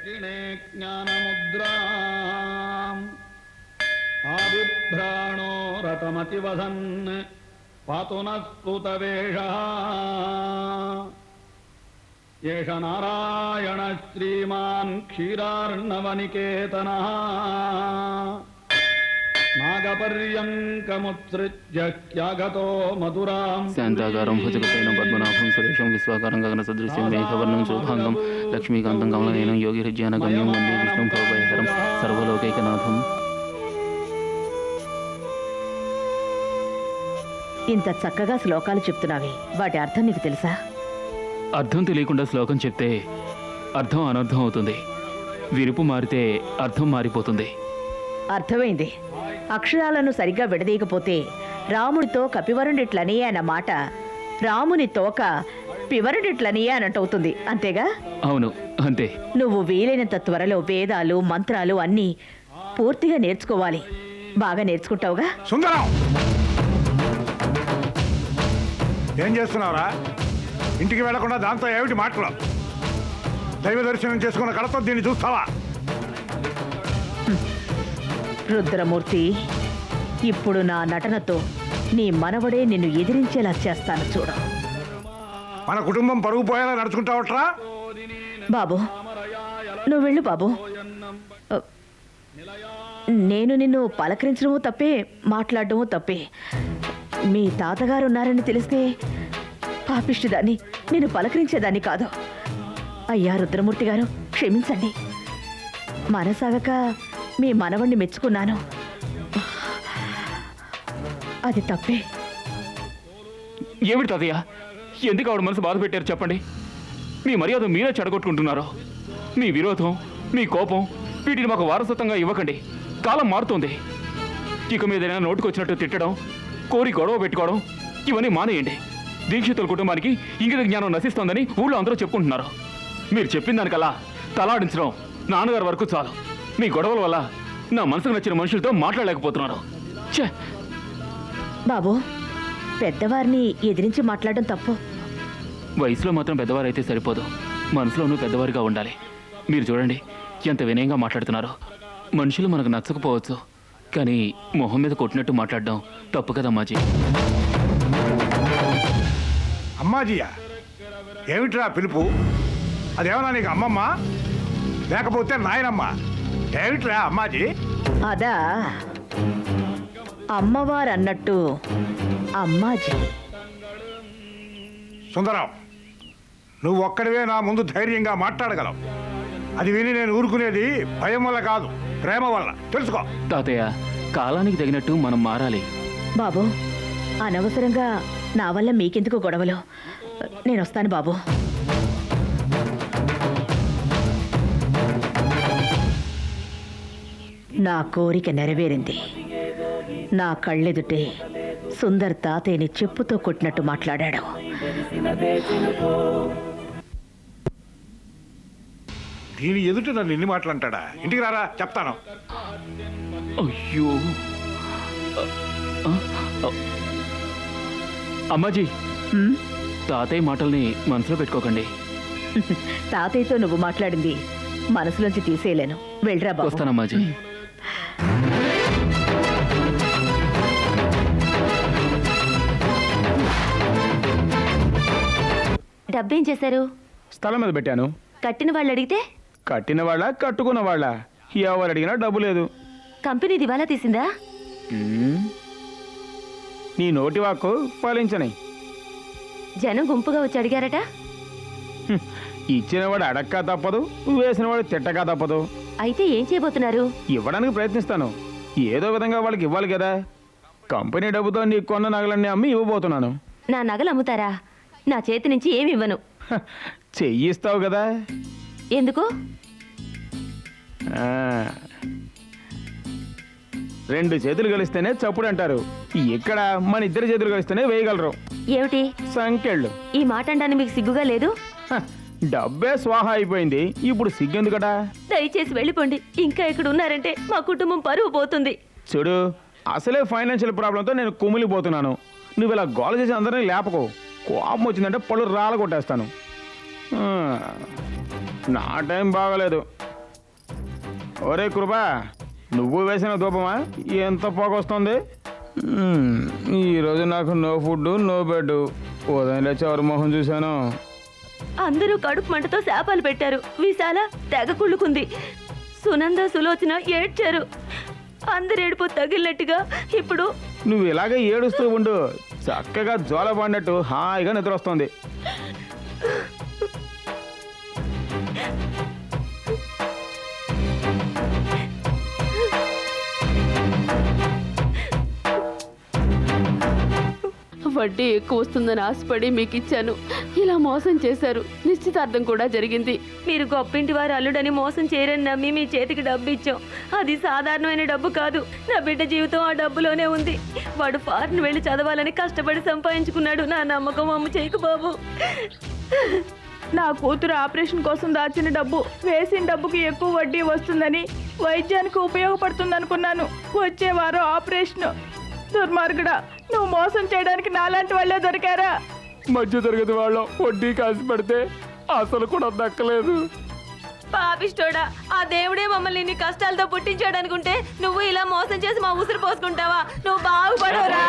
दक्षिणे ज्ञानमुद्राम् आविभ्राणो रतमतिवसन् पातु नः स्तुतवेषः एष नारायण श्रीमान् क्षीरार्णवनिकेतनः శాంతాకారం భుజగశయనం పద్మనాభం సురేషం విశ్వాకారం గగన సదృశ్యం మేఘవర్ణం శోభాంగం లక్ష్మీకాంతం కమలనయనం యోగి హృజ్యానగమ్యం వందే విష్ణుం భవభయహరం సర్వలోకైకనాథం. ఇంత చక్కగా శ్లోకాలు చెప్తున్నావి, వాటి అర్థం నీకు తెలుసా? అర్థం తెలియకుండా శ్లోకం చెప్తే అర్థం అనర్థం అవుతుంది. విరుపు మారితే అర్థం మారిపోతుంది. అర్థమైంది. అక్షరాలను సరిగ్గా విడదీయకపోతే రాముడితో కపివరుడిట్లని అన్న మాట రాముని తోక పివరుడిట్లని అనంటవుతుంది, అంతేగా? అవును, అంతే. నువ్వు వీలైనంత త్వరలో వేదాలు మంత్రాలు అన్నీ పూర్తిగా నేర్చుకోవాలి. బాగా నేర్చుకుంటావుగా? సుందరం, ఏం చేస్తున్నావురా? ఇంటికి వెళ్లకుండా దాంతో ఏమిటి మాటలు? దైవ దర్శనం చేసుకున్న కళతో దీన్ని చూస్తావా? రుద్రమూర్తి, ఇప్పుడు నా నటనతో నీ మనవడే నిన్ను ఎదిరించేలా చేస్తాను చూడు. మన కుటుంబం పరుగు పోయేలా నడుచుకుంటావట్రా? బాబు, నువ్వు వెళ్ళు బాబు. నేను నిన్ను పలకరించడము తప్పే, మాట్లాడటము తప్పే. మీ తాతగారు ఉన్నారని తెలిస్తే పాపిష్టిదాన్ని, నేను పలకరించేదాన్ని కాదు. అయ్యా రుద్రమూర్తి గారు, క్షమించండి. మనసాగక మీ మనవణ్ణి మెచ్చుకున్నాను, అది తప్పే. ఏమిటి తాతయ్య, ఎందుకు ఆవిడ మనసు బాధ పెట్టారు చెప్పండి? మీ మర్యాద మీరే చెడగొట్టుకుంటున్నారు. మీ విరోధం, మీ కోపం వీటిని మాకు వారసత్వంగా ఇవ్వకండి. కాలం మారుతోంది. ఇక మీదైనా నోటుకొచ్చినట్టు తిట్టడం, కోరి గొడవ పెట్టుకోవడం ఇవన్నీ మానేయండి. దీక్షితుల కుటుంబానికి ఇంగిత జ్ఞానం నశిస్తోందని ఊళ్ళో అందరూ చెప్పుకుంటున్నారు. మీరు చెప్పిన దానికల్లా తలాడించడం నాన్నగారి వరకు చాలు. మీ గొడవల వల్ల నా మనసుకు నచ్చిన మనుషులతో మాట్లాడలేకపోతున్నారు. ఛే! బాబు, పెద్దవారిని ఎదిరించి మాట్లాడడం తప్పు. వయసులో మాత్రం పెద్దవారైతే సరిపోదు, మనసులోనూ పెద్దవారిగా ఉండాలి. మీరు చూడండి ఎంత వినయంగా మాట్లాడుతున్నారు. మనుషులు మనకు నచ్చకపోవచ్చు, కానీ మొహం మీద కొట్టినట్టు మాట్లాడడం తప్పు కదా అమ్మాజీ. అమ్మాజీయా? ఏమిట్రా పిలుపు? అదేమన్నా నీకు అమ్మమ్మ లేకపోతే నాయనమ్మ? ఏమిట్రా అమ్మాజీ? అదా, అమ్మవారు అన్నట్టు అమ్మాజీ. సుందరం, నువ్వు ఒక్కడివే నా ముందు ధైర్యంగా మాట్లాడగలవు. అది విని నేను ఊరుకునేది భయం వల్ల కాదు, ప్రేమ వల్ల. తెలుసుకో. తాతయ్య, కాలానికి తగినట్టు మనం మారాలి. బాబు, అనవసరంగా నా వల్ల మీకెందుకు గొడవలు? నేను వస్తాను బాబు. నా కోరిక నెరవేరింది. నా కళ్ళెదుటే సుందర్ తాతయ్యని చెప్పుతో కొట్టినట్టు మాట్లాడాడు. దీని ఎదుట నన్ను ఎన్ని మాటలంటాడా? ఇంటికి రారా, చెప్తాను. అయ్యో అమ్మాజీ, తాతయ్య మాటల్ని మనసులో పెట్టుకోకండి. తాతయ్యతో నువ్వు మాట్లాడింది మనసులోంచి తీసేయలేను. వెళ్ళరా బాబు. వస్తానమ్మాజీ. డబ్బేం చేశారు? స్థలం మీద పెట్టాను. కట్టిన వాళ్ళు అడిగితే? కట్టిన వాళ్ళ కట్టుకున్న వాళ్ళ ఎవరు అడిగినా డబ్బు లేదు. కంపెనీ దివాలా తీసిందా? నీ నోటి వాక్కు ఫలించని. జనం గుంపుగా వచ్చి అడిగారట. ఇచ్చినవాడు అడక్క తప్పదు, వేసినవాడు తిట్టక తప్పదు. అయితే ఏం చేయబోతున్నారు? ఇవ్వడానికి ప్రయత్నిస్తాను. ఏదో విధంగా వాళ్ళకి ఇవ్వాలి కదా. కంపెనీ డబ్బుతో నీకు కొన్న నగలన్నీ అమ్మి ఇవ్వబోతున్నాను. నా నగలు అమ్ముతారా? నా చేతి నుంచి ఏమి ఇవ్వను. చెయ్యిస్తావు కదా. ఎందుకు? రెండు చేతులు కలిస్తేనే చప్పుడు అంటారు. ఇక్కడ మన ఇద్దరు చేతులు కలిస్తేనే వేయగలరు. ఏమిటి సంకెళ్ళు? ఈ మాట అనడానికి మీకు సిగ్గుగా లేదు? డబ్బే స్వాహా అయిపోయింది, ఇప్పుడు సిగ్గెందుకట? దయచేసి వెళ్ళిపోండి. ఇంకా ఇక్కడ ఉన్నారంటే మా కుటుంబం పరువు పోతుంది. చూడు, అసలే ఫైనాన్షియల్ ప్రాబ్లంతో నేను కుమిలిపోతున్నాను. నువ్వు ఇలా గోల చేసి అందరినీ లేపకో. కోపం వచ్చిందంటే పళ్ళు రాళ్ళ కొట్టేస్తాను. నా టైం బాగలేదు. ఒరే కృపా, నువ్వు వేసిన ధూపమా? ఎంత పోగొస్తుంది. ఈరోజు నాకు నో ఫుడ్ నో బెడ్. ఉదయం లేచి ఎవరి మొహం చూశాను. అందరూ కడుపు మంటతో శాపాలు పెట్టారు. విశాల తెగ కుళ్ళుకుంది. సునంద సులోచన ఏడ్చారు. అందరు ఏడుపు తగిలినట్టుగా ఇప్పుడు నువ్వు ఇలాగే ఏడుస్తూ ఉండు. చక్కగా జోల పడినట్టు హాయిగా నిద్ర వస్తుంది. వడ్డీ ఎక్కువ వస్తుందని ఆశపడి మీకు ఇచ్చాను. ఇలా మోసం చేశారు. నిశ్చితార్థం కూడా జరిగింది. మీరు గొప్పింటి వారు అల్లుడని మోసం చేయరని నమ్మి మీ చేతికి డబ్బు ఇచ్చాం. అది సాధారణమైన డబ్బు కాదు. నా బిడ్డ జీవితం ఆ డబ్బులోనే ఉంది. వాడు ఫారెన్ వెళ్ళి చదవాలని కష్టపడి సంపాదించుకున్నాడు. నా నమ్మకం అమ్ము చేయకు బాబు. నా కూతురు ఆపరేషన్ కోసం దాచిన డబ్బు, వేసిన డబ్బుకి ఎక్కువ వడ్డీ వస్తుందని, వైద్యానికి ఉపయోగపడుతుంది అనుకున్నాను. వచ్చే వారం ఆపరేషన్. దుర్మార్గుడా, నువ్వు మోసం చేయడానికి నాలాంటి వాళ్ళే దొరికారా? మధ్య తరగతి వాళ్ళం వడ్డీ కాసి పెడితే అసలు కూడా దక్కలేదు. పాపిష్టోడా, ఆ దేవుడే మమ్మల్ని ఇన్ని కష్టాలతో పుట్టించాడు అనుకుంటే నువ్వు ఇలా మోసం చేసి మా ఉసురు పోసుకుంటావా? నువ్వు బాగుపడవురా.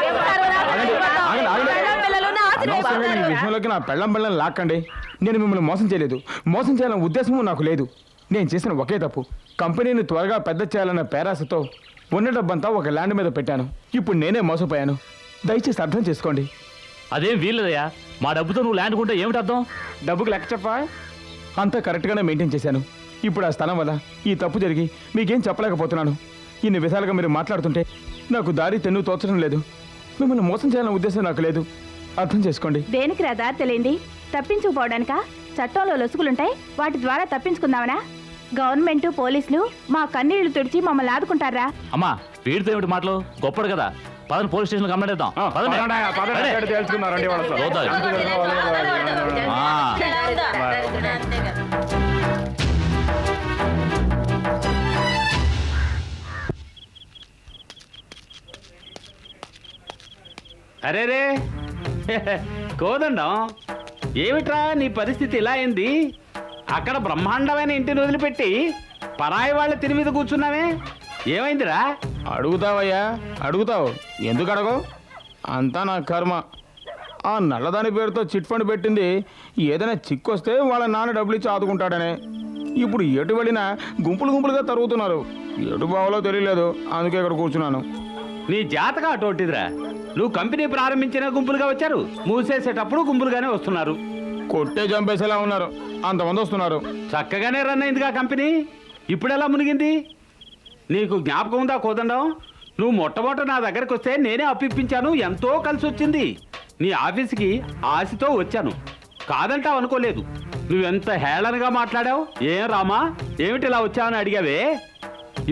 పిల్లలు నాశనం అనవసరంగా ఈ విషయంలోకి నా పెళ్ళం లాక్కండి. నేను మిమ్మల్ని మోసం చేయలేదు. మోసం చేయాలన్న ఉద్దేశము నాకు లేదు. నేను చేసిన ఒకే తప్పు, కంపెనీని త్వరగా పెద్ద చేయాలన్న పేరాసతో ఉన్న డబ్బంతా ఒక ల్యాండ్ మీద పెట్టాను. ఇప్పుడు నేనే మోసపోయాను. దయచేసి అర్థం చేసుకోండి. అదేం వీల్లేదయ్యా. మా డబ్బుతో నువ్వు ల్యాండ్ కొంటే ఏమిటి అర్థం? డబ్బుకి లెక్క చెప్పా? అంతా కరెక్ట్గానే మెయింటైన్ చేశాను. ఇప్పుడు ఆ స్థలం వల్ల ఈ తప్పు జరిగి మీకేం చెప్పలేకపోతున్నాను. ఇన్ని విధాలుగా మీరు మాట్లాడుతుంటే నాకు దారి తెన్ను తోచడం లేదు. మిమ్మల్ని మోసం చేయాలన్న ఉద్దేశం నాకు లేదు. అర్థం చేసుకోండి. దేనికి రా దారి తెలియండి? తప్పించుకుపోవడానికా? చట్టంలో లొసుగులుంటాయి, వాటి ద్వారా తప్పించుకుందామనా? గవర్నమెంట్ పోలీసులు మా కన్నీళ్లు తుడిచి మమ్మల్ని ఆదుకుంటారా? అమ్మా, వీడితో ఏమిటి మాటలు? గొప్పడు కదా. పదని పోలీస్ స్టేషన్ కంప్లైంట్ ఇద్దాం. అరే రే కోదండం, ఏమిట్రా నీ పరిస్థితి ఇలా అయింది? అక్కడ బ్రహ్మాండమైన ఇంటిని వదిలిపెట్టి పరాయి వాళ్ళ తిని మీద కూర్చున్నావే, ఏమైందిరా? అడుగుతావయ్యా, అడుగుతావు. ఎందుకు అడగవు? అంతా నా కర్మ. ఆ నల్లదాని పేరుతో చిట్ ఫండ్ పెట్టింది ఏదైనా చిక్కొస్తే వాళ్ళ నాన్న డబ్బులు ఇచ్చి ఆదుకుంటాడనే. ఇప్పుడు ఎటు వెళ్ళినా గుంపులు గుంపులుగా తరుగుతున్నారు. ఎటు బావలో తెలియలేదు, అందుకే ఇక్కడ కూర్చున్నాను. నీ జాతక అటువంటిదిరా. నువ్వు కంపెనీ ప్రారంభించిన గుంపులుగా వచ్చారు, మూసేసేటప్పుడు గుంపులుగానే వస్తున్నారు. కొట్టే చంపేసేలా ఉన్నారు, అంతమంది వస్తున్నారు. చక్కగానే రన్ అయిందిగా కంపెనీ, ఇప్పుడెలా మునిగింది? నీకు జ్ఞాపకం ఉందా కోదండం? నువ్వు మొట్టమొదట నా దగ్గరికి వస్తే నేనే అప్పిప్పించాను, ఎంతో కలిసి వచ్చింది. నీ ఆఫీస్కి ఆశతో వచ్చాను, కాదంటావు అనుకోలేదు. నువ్వెంత హేళనగా మాట్లాడావు. ఏం రామా, ఏమిటి ఇలా వచ్చావని అడిగావే?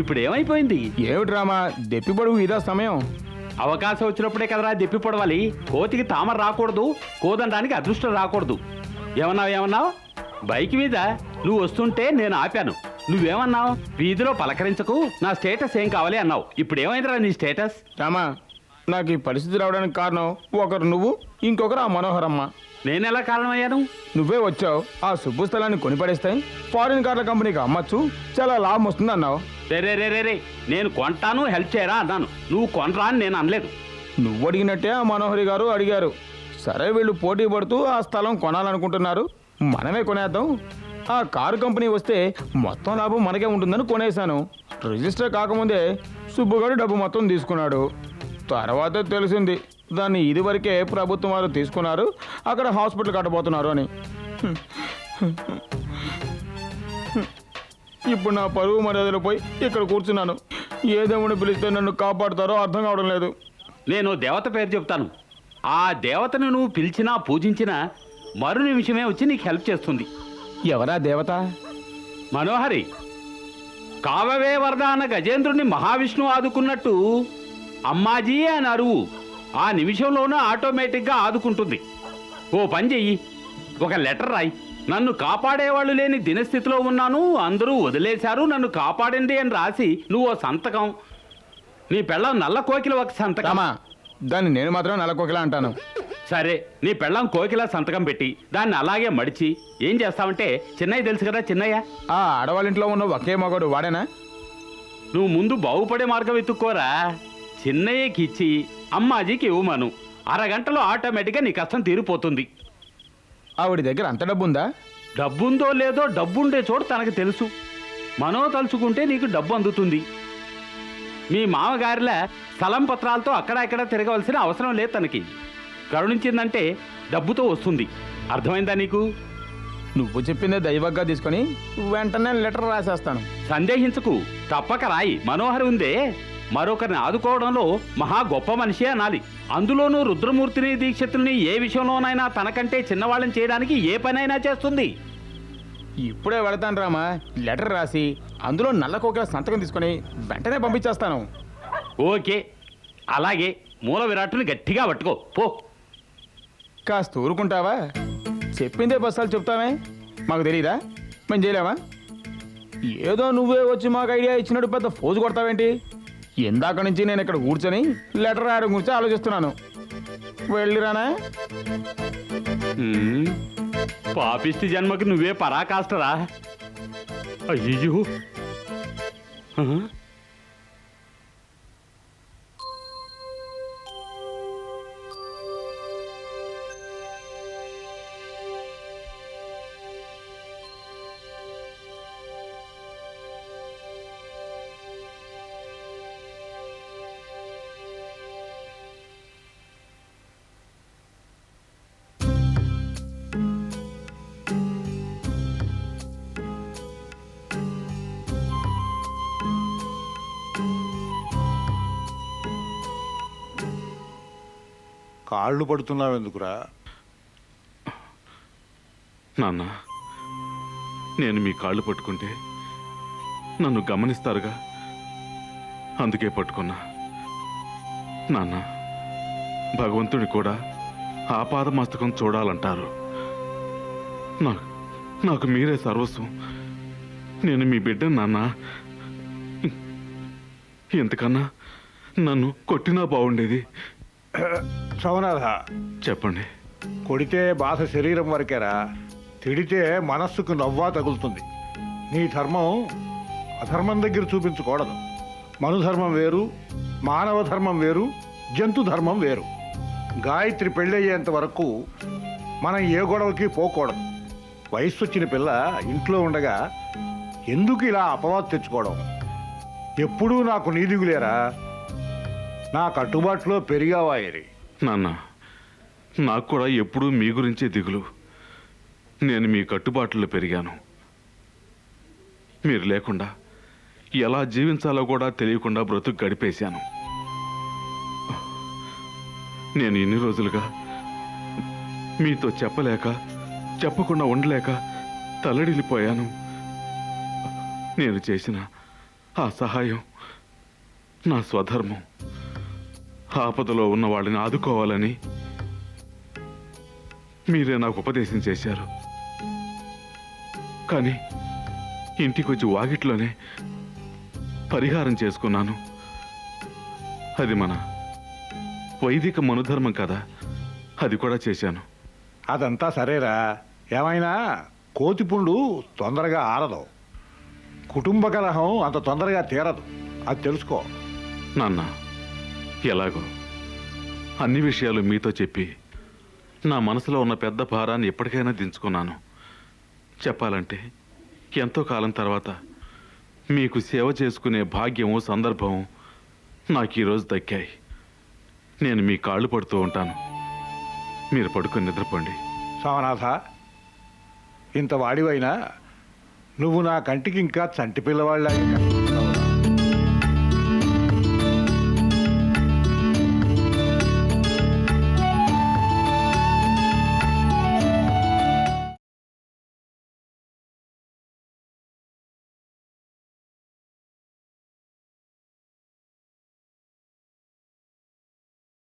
ఇప్పుడు ఏమైపోయింది? ఏమిటి రామా, దెప్పి పొడుగు ఇదా సమయం? అవకాశం వచ్చినప్పుడే కదరా దెప్పి పొడవాలి. కోతికి తామర రాకూడదు, కోదండానికి అదృష్టం రాకూడదు. ఏమన్నావు? బైక్ మీద నువ్వు వస్తుంటే నేను ఆపాను. నువ్వేమన్నావు? వీధిలో పలకరించకు, నా స్టేటస్ ఏం కావాలి అన్నావు. ఇప్పుడు ఏమైందిరా నీ స్టేటస్? రామా, నాకు ఈ పరిస్థితి రావడానికి కారణం ఒకరు నువ్వు, ఇంకొకరు ఆ మనోహరమ్మ. నేనెలా కారణమయ్యాను? నువ్వే వచ్చావు. ఆ సుబ్బు స్థలాన్ని కొనిపడేస్తే ఫారిన్ కార్ల కంపెనీకి అమ్మచ్చు, చాలా లాభం వస్తుంది అన్నావు. రే, నేను కొంటాను, హెల్ప్ చేయరా అన్నాను. నువ్వు కొనరా అని నేను అనలేదు. నువ్వు అడిగినట్టే ఆ మనోహరి గారు అడిగారు. సరే, వీళ్ళు పోటీ పడుతూ ఆ స్థలం కొనాలనుకుంటున్నారు, మనమే కొనేద్దాం. ఆ కారు కంపెనీ వస్తే మొత్తం లాభం మనకే ఉంటుందని కొనేశాను. రిజిస్టర్ కాకముందే సుబ్బుగారు డబ్బు మొత్తం తీసుకున్నాడు. తర్వాత తెలిసింది దాన్ని ఇదివరకే ప్రభుత్వం వారు తీసుకున్నారు, అక్కడ హాస్పిటల్ కట్టబోతున్నారు అని. ఇప్పుడు నా పరువు మర్యాదలు పోయి ఇక్కడ కూర్చున్నాను. ఏ దేవుని పిలిస్తే నన్ను కాపాడుతారో అర్థం కావడం లేదు. నేను దేవత పేరు చెప్తాను. ఆ దేవతను నువ్వు పిలిచినా పూజించినా మరు నిమిషమే వచ్చి నీకు హెల్ప్ చేస్తుంది. ఎవరా దేవత? మనోహరి. కావవే వరద అన్న గజేంద్రుని మహావిష్ణువు ఆదుకున్నట్టు అమ్మాజీ అని అరువు ఆ నిమిషంలోనూ ఆటోమేటిక్గా ఆదుకుంటుంది. ఓ పని చెయ్యి, ఒక లెటర్ రాయి. నన్ను కాపాడేవాళ్ళు లేని దినస్థితిలో ఉన్నాను, అందరూ వదిలేశారు, నన్ను కాపాడింది అని రాసి నువ్వు సంతకం. నీ పెళ్ళం నల్ల కోకిల ఒక సంతకం. దాన్ని నేను మాత్రం నల్ల కోకిల అంటాను. సరే, నీ పెళ్ళం కోకిల సంతకం పెట్టి దాన్ని అలాగే మడిచి ఏం చేస్తావంటే, చిన్నయ్య తెలుసు కదా, చిన్నయ్య ఆ ఆడవాళ్ళింట్లో ఉన్న ఒకే మగడు వాడేనా? నువ్వు ముందు బాగుపడే మార్గం వెతుక్కోరా. చిన్నయ్యకి ఇచ్చి అమ్మాజీకి ఇవ్వమను. అరగంటలో ఆటోమేటిక్గా నీ కష్టం తీరిపోతుంది. ఆవిడ దగ్గర అంత డబ్బు ఉందా? డబ్బుందో లేదో డబ్బుండే చోటు తనకు తెలుసు. మనో తలుచుకుంటే నీకు డబ్బు అందుతుంది. మీ మామగారిలా స్థలం పత్రాలతో అక్కడ ఇక్కడ తిరగవలసిన అవసరం లేదు తనకి. కరుణించిందంటే డబ్బుతో వస్తుంది. అర్థమైందా నీకు? నువ్వు చెప్పిందే దైవగ్గా తీసుకొని వెంటనే లెటర్ రాసేస్తాను. సందేహించకు, తప్పక రాయి. మనోహరి ఉందే, మరొకరిని ఆదుకోవడంలో మహా గొప్ప మనిషి అనాలి. అందులోనూ రుద్రమూర్తిని దీక్షితుల్ని ఏ విషయంలోనైనా తనకంటే చిన్నవాళ్ళని చేయడానికి ఏ పనైనా చేస్తుంది. ఇప్పుడే వెళతాను రామా. లెటర్ రాసి అందులో నల్లకోకిల సంతకం తీసుకొని వెంటనే పంపించేస్తాను. ఓకే, అలాగే. మూల విరాట్టుని గట్టిగా పట్టుకో పో. కాస్త ఊరుకుంటావా? చెప్పిందే బస్సాలు చెప్తామే, మాకు తెలియదా? మేము చేయలేమా? ఏదో నువ్వే వచ్చి మాకు ఐడియా ఇచ్చినట్టు పెద్ద ఫోజు కొడతావేంటి? ఇందాక నుంచి నేను ఇక్కడ కూర్చొని లెటర్ రాయడం గురించి ఆలోచిస్తున్నాను. వెళ్ళిరానా? పాపిష్టి జన్మకి నువ్వే పరాకాష్టరా. అయ్యో, కాళ్ళు పడుతున్నావు ఎందుకురా? నాన్న, నేను మీ కాళ్ళు పట్టుకుంటే నన్ను గమనిస్తారుగా, అందుకే పట్టుకున్నా. నాన్న, భగవంతుడి కూడా ఆపాదమస్తకం చూడాలంటారు. నాకు మీరే సర్వస్వం. నేను మీ బిడ్డను నాన్న. ఎంతకన్నా నన్ను కొట్టినా బాగుండేది. సోమనాథ, చెప్పండి. కొడితే బాధ శరీరం వరకేరా, తిడితే మనస్సుకు నవ్వా తగులుతుంది. నీ ధర్మం అధర్మం దగ్గర చూపించకూడదు. మనుధర్మం వేరు, మానవ ధర్మం వేరు, జంతు ధర్మం వేరు. గాయత్రి పెళ్ళయ్యేంత వరకు మనం ఏ గొడవకి పోకూడదు. వయస్సు వచ్చిన పిల్ల ఇంట్లో ఉండగా ఎందుకు ఇలా అపవాదు తెచ్చుకోవడం? ఎప్పుడూ నాకు నీ దిగులేరా, నా కట్టుబాటులో పెరిగావాయరి. నాన్న, నాకు కూడా ఎప్పుడూ మీ గురించే దిగులు. నేను మీ కట్టుబాట్లలో పెరిగాను. మీరు లేకుండా ఎలా జీవించాలో కూడా తెలియకుండా బ్రతుకు గడిపేశాను. నేను ఇన్ని రోజులుగా మీతో చెప్పలేక, చెప్పకుండా ఉండలేక తల్లడిల్లిపోయాను. నేను చేసిన ఆ సహాయం నా స్వధర్మం. ఆపదలో ఉన్న వాళ్ళని ఆదుకోవాలని మీరే నాకు ఉపదేశం చేశారు. కానీ ఇంటికి వచ్చి వాకిట్లోనే పరిహారం చేసుకున్నాను. అది మన వైదిక మనుధర్మం కదా, అది కూడా చేశాను. అదంతా సరేరా, ఏమైనా కోతిపుండు తొందరగా ఆరదు. కుటుంబ కలహం అంత తొందరగా తీరదు, అది తెలుసుకో. నాన్న, ఎలాగో అన్ని విషయాలు మీతో చెప్పి నా మనసులో ఉన్న పెద్ద భారాన్ని ఎప్పటికైనా దించుకున్నాను. చెప్పాలంటే ఎంతో కాలం తర్వాత మీకు సేవ చేసుకునే భాగ్యము, సందర్భము నాకు ఈరోజు దక్కాయి. నేను మీ కాళ్ళు పడుతూ ఉంటాను. మీరు పడుకొని నిద్రపోండి. సోమనాథ, ఇంత వాడివైనా నువ్వు నా కంటికి ఇంకా చంటి పిల్లవాళ్ళ